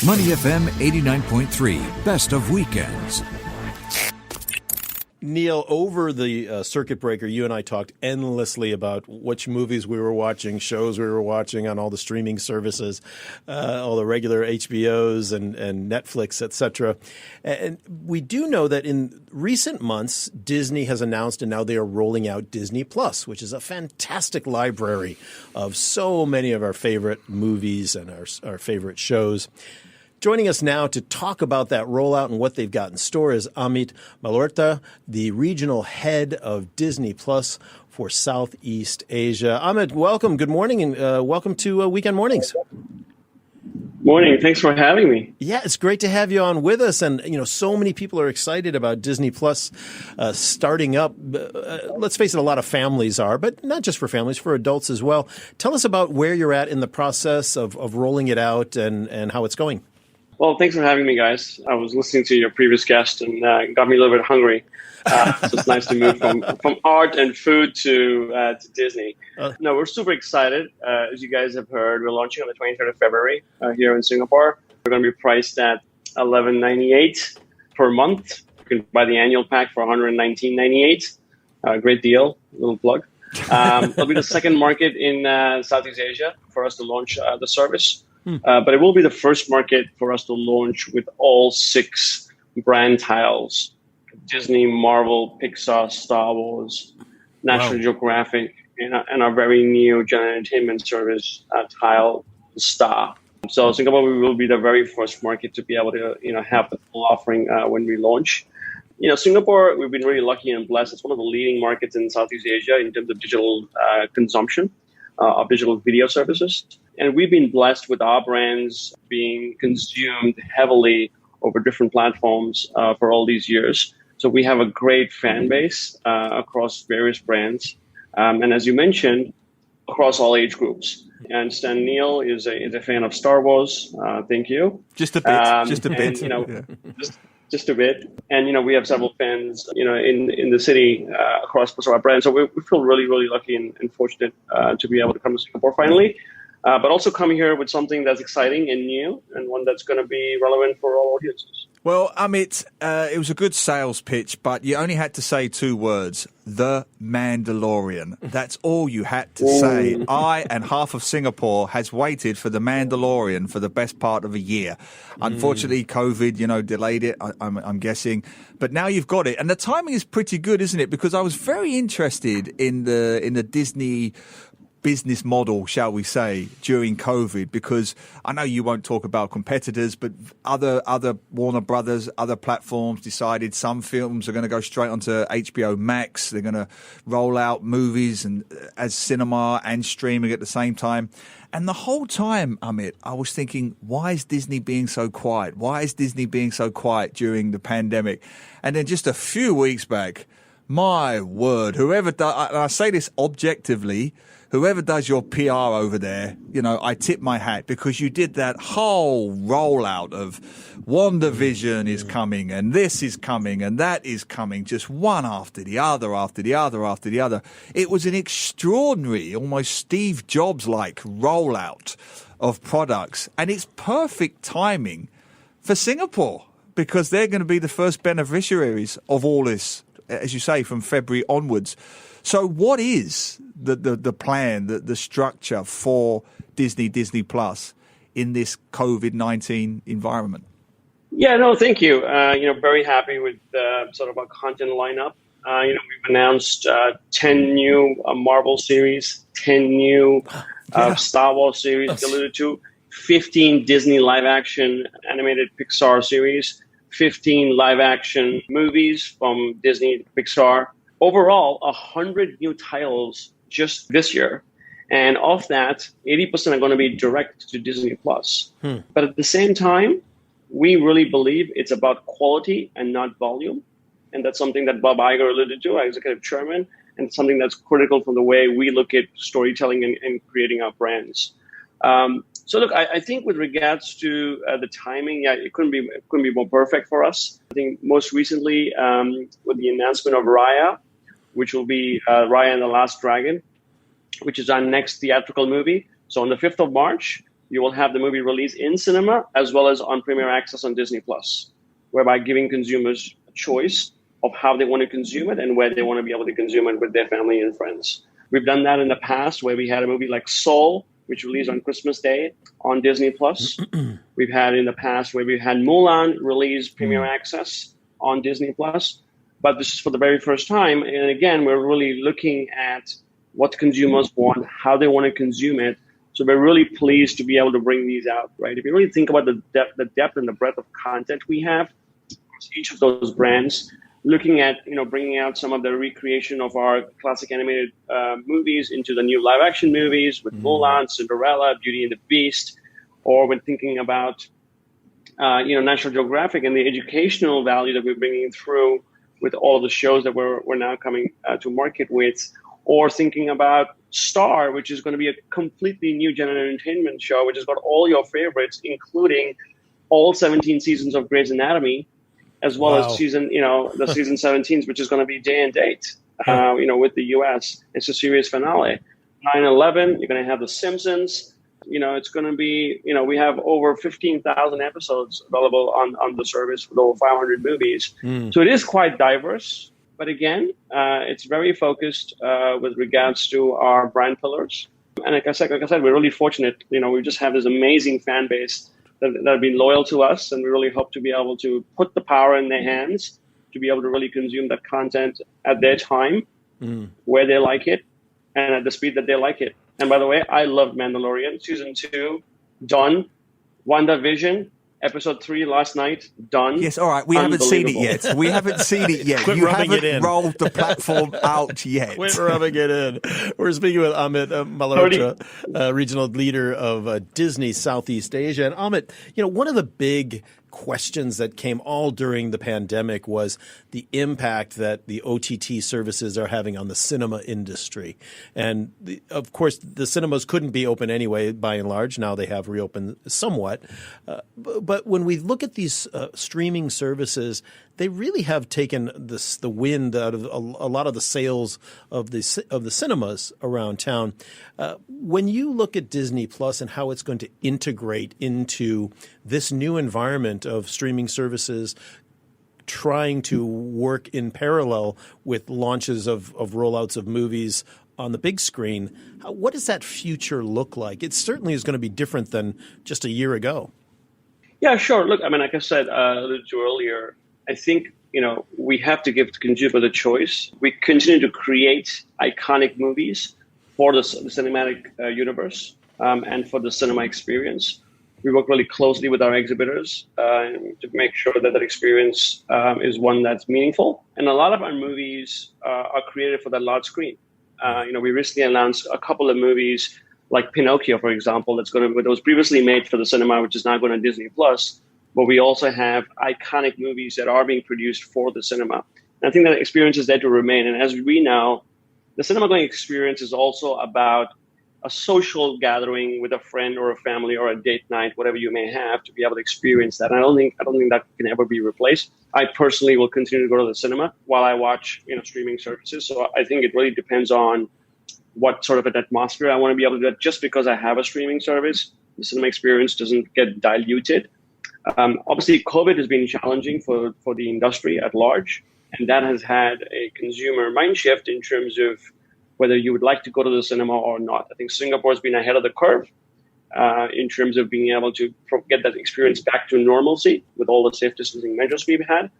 Money FM 89.3, best of weekends. Neil, over the circuit breaker, you and I talked endlessly about which movies we were watching, shows we were watching on all the streaming services, all the regular HBOs and Netflix, etc. And we do know that in recent months, Disney has announced, and now they are rolling out Disney Plus, which is a fantastic library of so many of our favorite movies and our favorite shows. Joining us now to talk about that rollout and what they've got in store is Amit Malhotra, the regional head of Disney Plus for Southeast Asia. Amit, welcome. Good morning, and welcome to Weekend Mornings. Morning. Thanks for having me. Yeah, it's great to have you on with us. And, so many people are excited about Disney Plus starting up. Let's face it, a lot of families are, but not just for families, for adults as well. Tell us about where you're at in the process of rolling it out and how it's going. Well, thanks for having me, guys. I was listening to your previous guest and got me a little bit hungry. So it's nice to move from art and food to Disney. No, we're super excited. As you guys have heard, we're launching on the 23rd of February here in Singapore. We're going to be priced at $11.98 per month. You can buy the annual pack for $119.98. Great deal, little plug. It'll be the second market in Southeast Asia for us to launch the service. But it will be the first market for us to launch with all 6 brand tiles: Disney, Marvel, Pixar, Star Wars, National Geographic, and our very new general entertainment service tile, Star. So Singapore will be the very first market to be able to have the full offering when we launch. Singapore, we've been really lucky and blessed. It's one of the leading markets in Southeast Asia in terms of digital consumption of digital video services. And we've been blessed with our brands being consumed heavily over different platforms for all these years. So we have a great fan base across various brands. And as you mentioned, across all age groups. I understand Neil is a fan of Star Wars. Thank you. Just a bit. Just a bit. Just a bit. And, we have several fans, in the city across most of our brands. So we feel really, really lucky and fortunate to be able to come to Singapore finally. But also coming here with something that's exciting and new and one that's going to be relevant for all audiences. Well, Amit, it was a good sales pitch, but you only had to say 2 words: The Mandalorian. That's all you had to say. I and half of Singapore has waited for The Mandalorian for the best part of a year. Unfortunately, COVID, delayed it, I'm guessing. But now you've got it. And the timing is pretty good, isn't it? Because I was very interested in the Disney business model, shall we say, during COVID, because I know you won't talk about competitors, but other Warner Brothers, other platforms decided some films are going to go straight onto HBO Max. They're going to roll out movies and as cinema and streaming at the same time. And the whole time, Amit, I was thinking, why is Disney being so quiet? Why is Disney being so quiet during the pandemic? And then just a few weeks back, my word, whoever does, and I say this objectively, whoever does your PR over there, I tip my hat, because you did that whole rollout of WandaVision is coming and this is coming and that is coming, just one after the other, after the other, after the other. It was an extraordinary, almost Steve Jobs-like rollout of products. And it's perfect timing for Singapore, because they're going to be the first beneficiaries of all this, as you say, from February onwards. So what is the plan, the structure for Disney Plus in this COVID-19 environment? Yeah, no, thank you. Very happy with sort of our content lineup. We've announced 10 new Marvel series, 10 new Star Wars series, alluded to, 15 Disney live-action animated Pixar series, 15 live-action movies from Disney Pixar. Overall, 100 new titles just this year. And of that, 80% are going to be direct to Disney Plus. But at the same time, we really believe it's about quality and not volume. And that's something that Bob Iger alluded to, our executive chairman, and something that's critical from the way we look at storytelling and creating our brands. So look, I think with regards to the timing, it couldn't be more perfect for us. I think most recently with the announcement of Raya, which will be Raya and the Last Dragon, which is our next theatrical movie. So on the 5th of March, you will have the movie released in cinema as well as on Premier Access on Disney Plus, whereby giving consumers a choice of how they want to consume it and where they want to be able to consume it with their family and friends. We've done that in the past where we had a movie like Soul, which released on Christmas Day on Disney Plus. We've had in the past where we've had Mulan release Premier Access on Disney Plus. But this is for the very first time. And again, we're really looking at what consumers want, how they want to consume it. So we're really pleased to be able to bring these out, right? If you really think about the depth and the breadth of content we have, each of those brands, looking at, bringing out some of the recreation of our classic animated movies into the new live action movies with Mulan, Cinderella, Beauty and the Beast, or when thinking about, National Geographic and the educational value that we're bringing through with all of the shows that we're now coming to market with, or thinking about Star, which is going to be a completely new general entertainment show, which has got all your favorites, including all 17 seasons of Grey's Anatomy, as well as season 17, which is going to be day and date, with the US. It's a series finale. 9/11, you're going to have The Simpsons. It's going to be, we have over 15,000 episodes available on the service with over 500 movies. So it is quite diverse. But again, it's very focused with regards to our brand pillars. And like I said, we're really fortunate. We just have this amazing fan base that have been loyal to us. And we really hope to be able to put the power in their hands to be able to really consume that content at their time, where they like it, and at the speed that they like it. And by the way, I loved Mandalorian. Season 2, done. WandaVision, Episode 3 last night, done. Yes, all right. We haven't seen it yet. We haven't seen it yet. Quit you rubbing haven't it in. rolled the platform out yet. Quit rubbing it in. We're speaking with Amit Malhotra, regional leader of Disney Southeast Asia. And Amit, one of the big questions that came all during the pandemic was the impact that the OTT services are having on the cinema industry. And of course, the cinemas couldn't be open anyway, by and large. Now they have reopened somewhat. But when we look at these streaming services, they really have taken the wind out of a lot of the sales of the cinemas around town. When you look at Disney Plus and how it's going to integrate into this new environment of streaming services, trying to work in parallel with launches of rollouts of movies on the big screen, what does that future look like? It certainly is going to be different than just a year ago. Yeah, sure. Look, like I said alluded to earlier, I think, we have to give the consumer the choice. We continue to create iconic movies for the cinematic universe and for the cinema experience. We work really closely with our exhibitors to make sure that experience is one that's meaningful. And a lot of our movies are created for that large screen. We recently announced a couple of movies like Pinocchio, for example, that was previously made for the cinema, which is now going to Disney Plus. But we also have iconic movies that are being produced for the cinema. And I think that experience is there to remain. And as we know, the cinema going experience is also about a social gathering with a friend or a family or a date night, whatever you may have, to be able to experience that. And I don't think that can ever be replaced. I personally will continue to go to the cinema while I watch, streaming services. So I think it really depends on what sort of an atmosphere I want to be able to do. Just because I have a streaming service, the cinema experience doesn't get diluted. Obviously, COVID has been challenging for the industry at large, and that has had a consumer mind shift in terms of whether you would like to go to the cinema or not. I think Singapore has been ahead of the curve in terms of being able to get that experience back to normalcy with all the safe distancing measures we've had.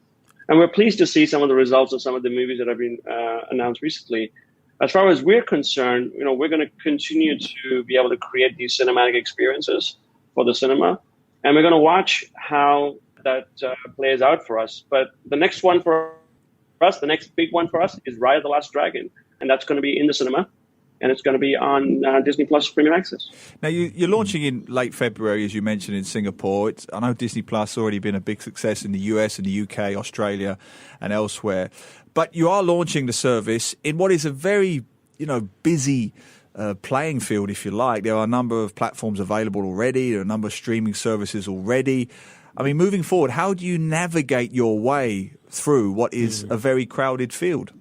And we're pleased to see some of the results of some of the movies that have been announced recently. As far as we're concerned, we're going to continue to be able to create these cinematic experiences for the cinema. And we're going to watch how that plays out for us. But the next one for us, the next big one for us is Raya the Last Dragon. And that's going to be in the cinema. And it's going to be on Disney Plus Premium Access. Now, you're launching in late February, as you mentioned, in Singapore. I know Disney Plus has already been a big success in the US and the UK, Australia, and elsewhere. But you are launching the service in what is a very, busy playing field, if you like. There are a number of platforms available already. There are a number of streaming services already. I mean, moving forward, how do you navigate your way through what is a very crowded field?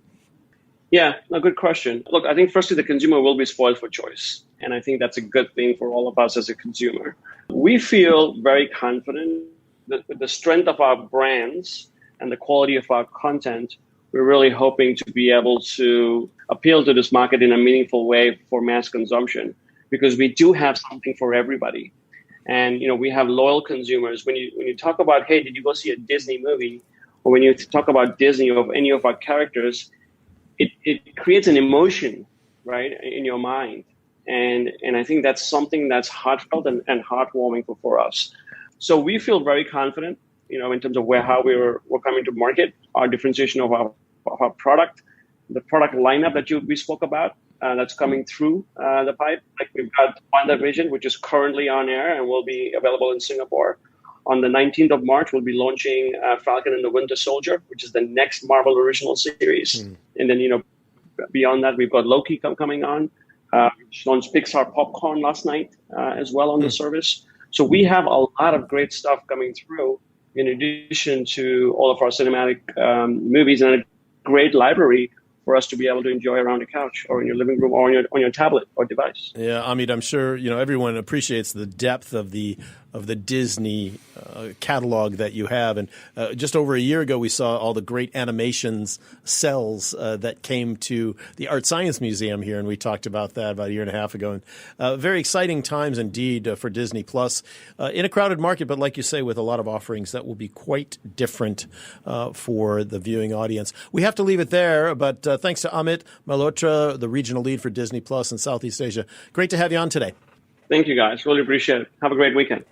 Yeah, a good question. Look, I think firstly, the consumer will be spoiled for choice. And I think that's a good thing for all of us as a consumer. We feel very confident that with the strength of our brands and the quality of our content, we're really hoping to be able to appeal to this market in a meaningful way for mass consumption, because we do have something for everybody. And, we have loyal consumers. When you talk about, hey, did you go see a Disney movie? Or when you talk about Disney or any of our characters, it creates an emotion, right, in your mind. And I think that's something that's heartfelt and heartwarming for us. So we feel very confident, in terms of how we're coming to market, our differentiation of our product, the product lineup that we spoke about, that's coming through the pipe. Like we've got WandaVision, which is currently on air and will be available in Singapore. On the 19th of March, we'll be launching Falcon and the Winter Soldier, which is the next Marvel original series. And then, beyond that, we've got Loki coming on. We launched Pixar Popcorn last night as well on the service. So we have a lot of great stuff coming through, in addition to all of our cinematic movies, and a great library for us to be able to enjoy around the couch or in your living room or on your tablet or device. Yeah, Amit, I'm sure everyone appreciates the depth of the Disney catalog that you have. And just over a year ago, we saw all the great animations cells that came to the Art Science Museum here, and we talked about that about a year and a half ago. And very exciting times indeed for Disney Plus in a crowded market, but like you say, with a lot of offerings that will be quite different for the viewing audience. We have to leave it there, but thanks to Amit Malhotra, the regional lead for Disney Plus in Southeast Asia. Great to have you on today. Thank you, guys. Really appreciate it. Have a great weekend.